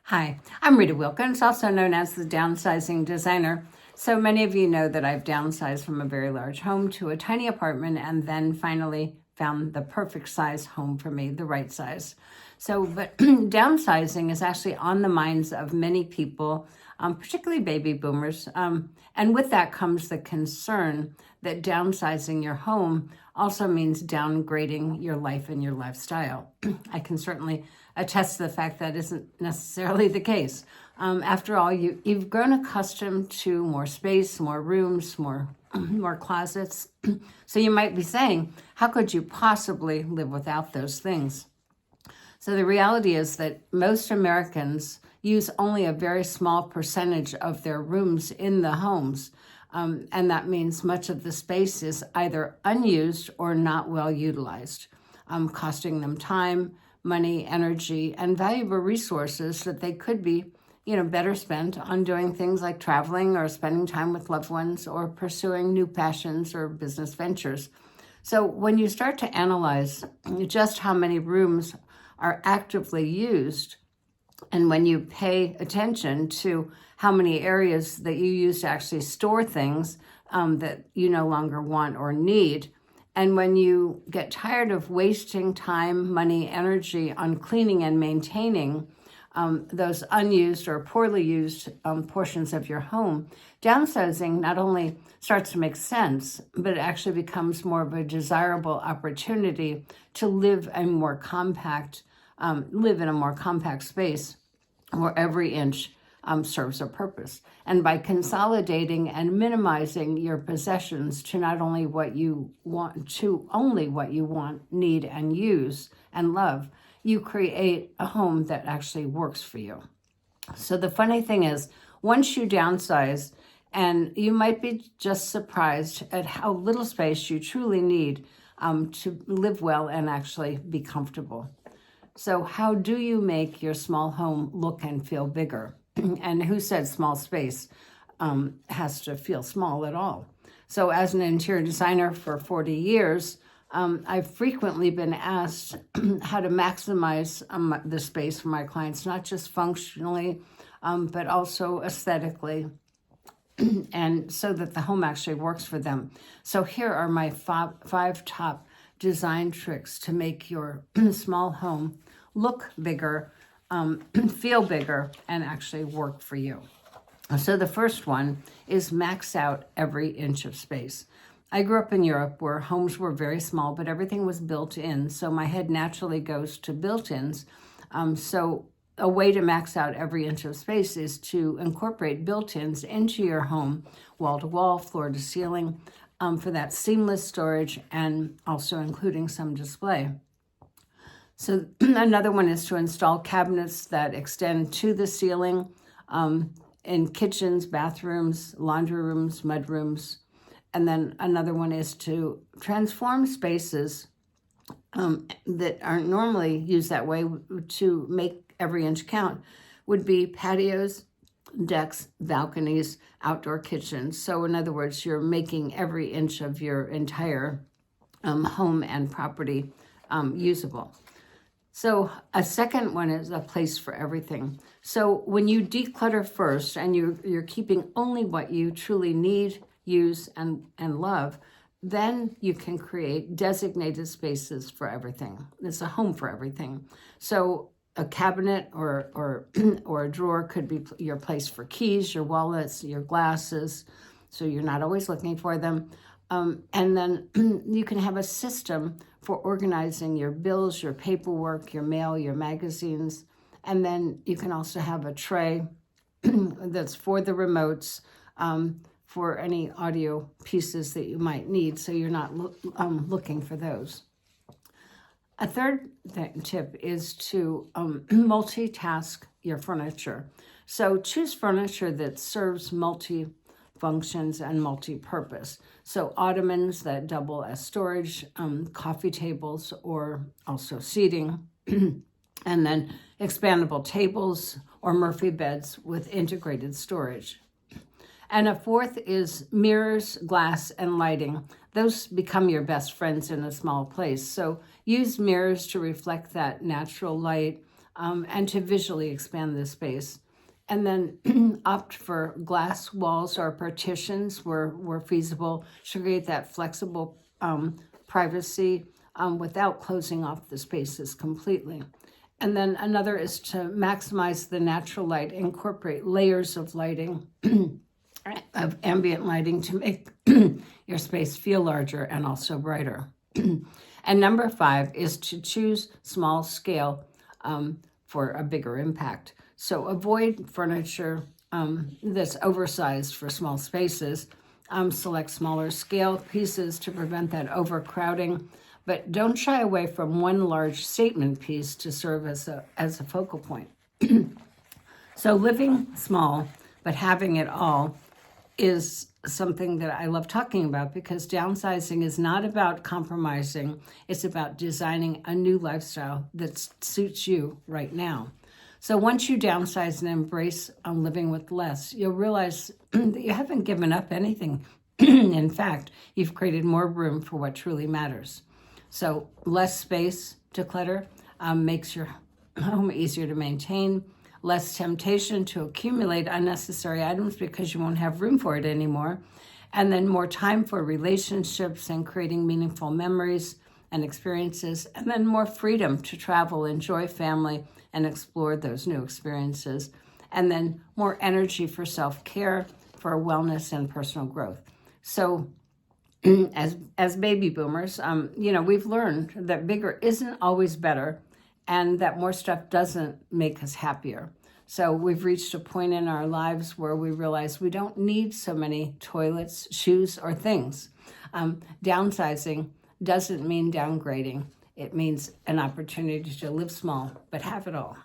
Hi, I'm Rita Wilkins, also known as the Downsizing Designer. So many of you know that I've downsized from a very large home to a tiny apartment and then finally found the perfect size home for me, the right size. But downsizing is actually on the minds of many people, particularly baby boomers. And with that comes the concern that downsizing your home also means downgrading your life and your lifestyle. I can certainly attest to the fact that isn't necessarily the case. After all, you've grown accustomed to more space, more rooms, more closets. So you might be saying, how could you possibly live without those things? So the reality is that most Americans use only a very small percentage of their rooms in the homes. And that means much of the space is either unused or not well utilized, costing them time, money, energy, and valuable resources that they could be, better spent on doing things like traveling or spending time with loved ones or pursuing new passions or business ventures. So when you start to analyze just how many rooms are actively used, and when you pay attention to how many areas that you use to actually store things that you no longer want or need, and when you get tired of wasting time, money, energy on cleaning and maintaining those unused or poorly used portions of your home, downsizing not only starts to make sense, but it actually becomes more of a desirable opportunity to live in a more compact space where every inch serves a purpose. And by consolidating and minimizing your possessions to not only what you want, to only what you want, need, and use and love, you create a home that actually works for you. So the funny thing is, once you downsize, and you might be just surprised at how little space you truly need to live well and actually be comfortable. So how do you make your small home look and feel bigger? And who said small space has to feel small at all? So as an interior designer for 40 years, I've frequently been asked how to maximize the space for my clients, not just functionally, but also aesthetically, and so that the home actually works for them. So here are my five top design tricks to make your small home look bigger, feel bigger, and actually work for you. So the first one is max out every inch of space. I grew up in Europe where homes were very small, but everything was built in. So my head naturally goes to built-ins. So a way to max out every inch of space is to incorporate built-ins into your home, wall to wall, floor to ceiling, for that seamless storage and also including some display. So another one is to install cabinets that extend to the ceiling in kitchens, bathrooms, laundry rooms, mud rooms. And then another one is to transform spaces that aren't normally used that way to make every inch count, would be patios, decks, balconies, outdoor kitchens. So in other words, you're making every inch of your entire home and property usable. So a second one is a place for everything. So when you declutter first and you're keeping only what you truly need, use, and love, then you can create designated spaces for everything. It's a home for everything. So a cabinet or a drawer could be your place for keys, your wallets, your glasses, so you're not always looking for them. And then you can have a system for organizing your bills, your paperwork, your mail, your magazines. And then you can also have a tray that's for the remotes, for any audio pieces that you might need, so you're not looking for those. A third tip is to multitask your furniture. So choose furniture that serves multi-functions and multi-purpose. So ottomans that double as storage, coffee tables, or also seating, and then expandable tables or Murphy beds with integrated storage. And a fourth is mirrors, glass, and lighting. Those become your best friends in a small place. So use mirrors to reflect that natural light, and to visually expand the space. And then opt for glass walls or partitions where feasible to create that flexible privacy without closing off the spaces completely. And then another is to maximize the natural light, incorporate layers of lighting, of ambient lighting to make your space feel larger and also brighter. And number 5 is to choose small scale for a bigger impact. So avoid furniture that's oversized for small spaces. Select smaller scale pieces to prevent that overcrowding, but don't shy away from one large statement piece to serve as a focal point. So living small, but having it all is something that I love talking about, because downsizing is not about compromising. It's about designing a new lifestyle that suits you right now. So once you downsize and embrace living with less, you'll realize that you haven't given up anything. In fact, you've created more room for what truly matters. So less space to clutter makes your home easier to maintain, less temptation to accumulate unnecessary items because you won't have room for it anymore, and then more time for relationships and creating meaningful memories and experiences, and then more freedom to travel, enjoy family, and explore those new experiences, and then more energy for self-care, for wellness and personal growth. So as baby boomers, we've learned that bigger isn't always better, and that more stuff doesn't make us happier. So we've reached a point in our lives where we realize we don't need so many toilets, shoes, or things. Downsizing doesn't mean downgrading. It means an opportunity to live small, but have it all.